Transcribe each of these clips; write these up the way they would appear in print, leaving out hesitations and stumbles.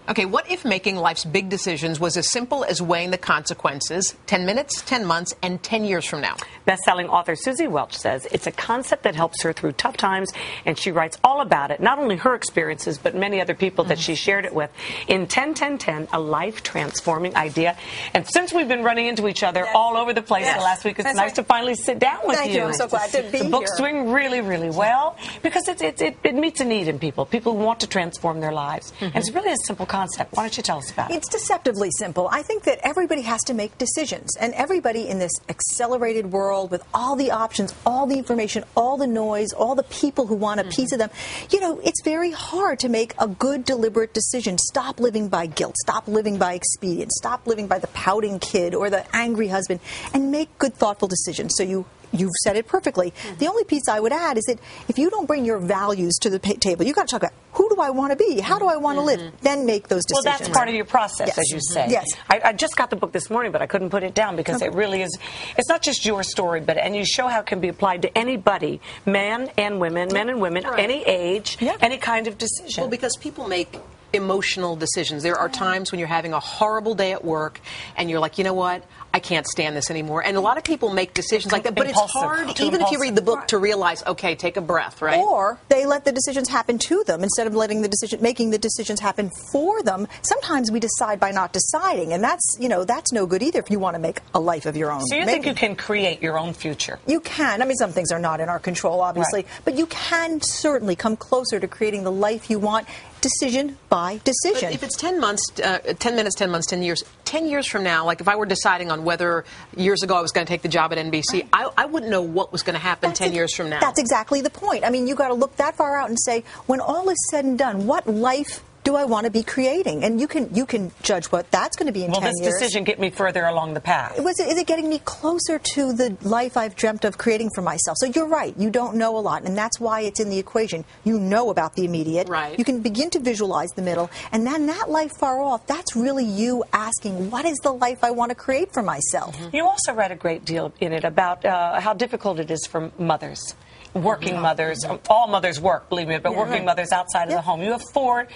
Okay, what if making life's big decisions was as simple as weighing the consequences 10 minutes, 10 months, and 10 years from now? Best-selling author SUZY WELCH says it's a concept that helps her through tough times, and she writes all about it, not only her experiences, but many other people that she shared it with. In 10-10-10, a life-transforming idea. And since we've been running into each other all over the place the last week, it's nice to finally sit down with you. Thank you. I'm so glad to be here. The book's doing really, really well because it meets a need in people who want to transform their lives. And it's really a simple concept. Why don't you tell us about it? It's deceptively simple. I think that everybody has to make decisions, and everybody in this accelerated world with all the options, all the information, all the noise, all the people who want a piece of them, you know, it's very hard to make a good, deliberate decision. Stop living by guilt. Stop living by expedience. Stop living by the pouting kid or the angry husband, and make good, thoughtful decisions. So you've said it perfectly. The only piece I would add is that if you don't bring your values to the table, you've got to talk about who do I want to be? How do I want to live? Then make those decisions. Well, that's part of your process, as you say. Yes. I just got the book this morning, but I couldn't put it down because it really is, it's not just your story, and you show how it can be applied to anybody, men and women, any age, any kind of decision. Well, because people make emotional decisions. There are times when you're having a horrible day at work and you're like, you know what? I can't stand this anymore. And a lot of people make decisions like that, but it's hard, even if you read the book, to realize, okay, take a breath, right? Or they let the decisions happen to them instead of making the decisions happen for them. Sometimes we decide by not deciding, and that's no good either if you want to make a life of your own. So you think you can create your own future? You can. I mean, some things are not in our control, obviously, but you can certainly come closer to creating the life you want, decision by decision. But if it's 10 months, 10 minutes, 10 months, 10 years, 10 years from now, like if I were deciding on whether years ago I was going to take the job at NBC, I wouldn't know what was going to happen 10 years from now. That's exactly the point. I mean, you got to look that far out and say, when all is said and done, what life do I want to be creating? And you can judge what that's going to be in 10 years. Will this decision get me further along the path? Is it getting me closer to the life I've dreamt of creating for myself? So you're right. You don't know a lot, and that's why it's in the equation. You know about the immediate. Right. You can begin to visualize the middle, and then that life far off, that's really you asking, what is the life I want to create for myself? You also read a great deal in it about how difficult it is for mothers. Working mothers, all mothers work, believe me, but working mothers outside of the home. You have 4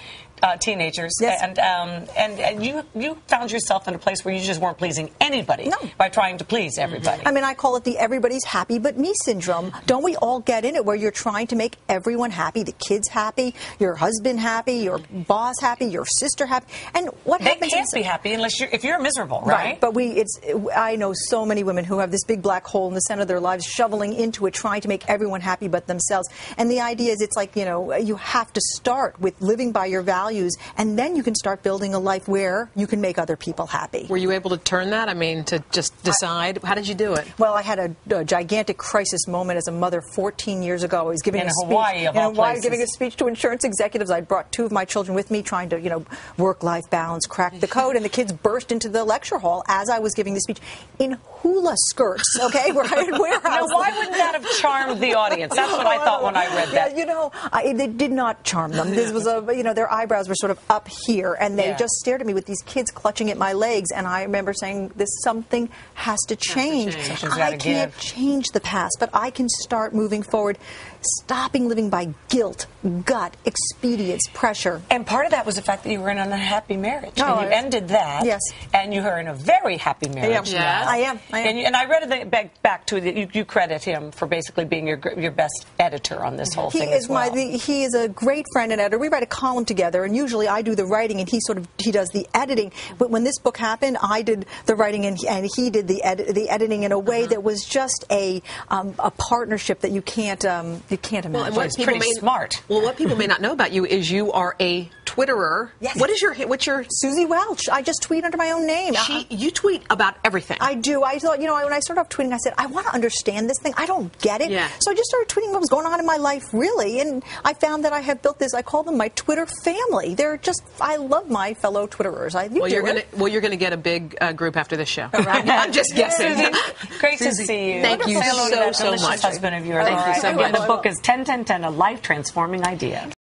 teenagers, and you found yourself in a place where you just weren't pleasing anybody by trying to please everybody. I mean, I call it the everybody's happy but me syndrome. Don't we all get in it where you're trying to make everyone happy, the kids happy, your husband happy, your boss happy, your sister happy, and what happens? They can't be happy unless if you're miserable, right? But I know so many women who have this big black hole in the center of their lives, shoveling into it, trying to make everyone happy but themselves. And the idea is, it's like, you have to start with living by your values, and then you can start building a life where you can make other people happy. Were you able to turn that? I mean, to just decide? How did you do it? Well, I had a gigantic crisis moment as a mother 14 years ago. I was giving in a speech Hawaii, of all places. Giving a speech to insurance executives. I brought 2 of my children with me, trying to, work-life balance, crack the code, and the kids burst into the lecture hall as I was giving the speech in hula skirts, okay, where I had warehouse. Now, why wouldn't that have charmed the audience? That's what I thought when I read that. They did not charm them. This was their eyebrows were sort of up here, and they just stared at me with these kids clutching at my legs, and I remember saying, something has to change. I can't change the past, but I can start moving forward, stopping living by guilt, gut, expedience, pressure. And part of that was the fact that you were in an unhappy marriage, and you ended that, and you were in a very happy marriage. I am. And I read it back to that you credit him for basically being your best editor on this whole thing as well. He is a great friend and editor. We write a column together, and usually I do the writing and he does the editing. But when this book happened, I did the writing and he did the editing in a way that was just a partnership that you can't imagine. Well, it's pretty smart. Well, what people may not know about you is you are a Twitterer. Yes. What's your SUZY WELCH? I just tweet under my own name. You tweet about everything. I do. I thought, when I started off tweeting, I said, I want to understand this thing. I don't get it. Yeah. So I just started tweeting what was going on in my life, really. And I found that I have built this, I call them my Twitter family. I love my fellow Twitterers. You're going to get a big group after this show. Right. I'm just guessing. Great to see you. Thank you so much. Husband of yours. Thank you so much. The book is 10-10-10, A Life Transforming Idea.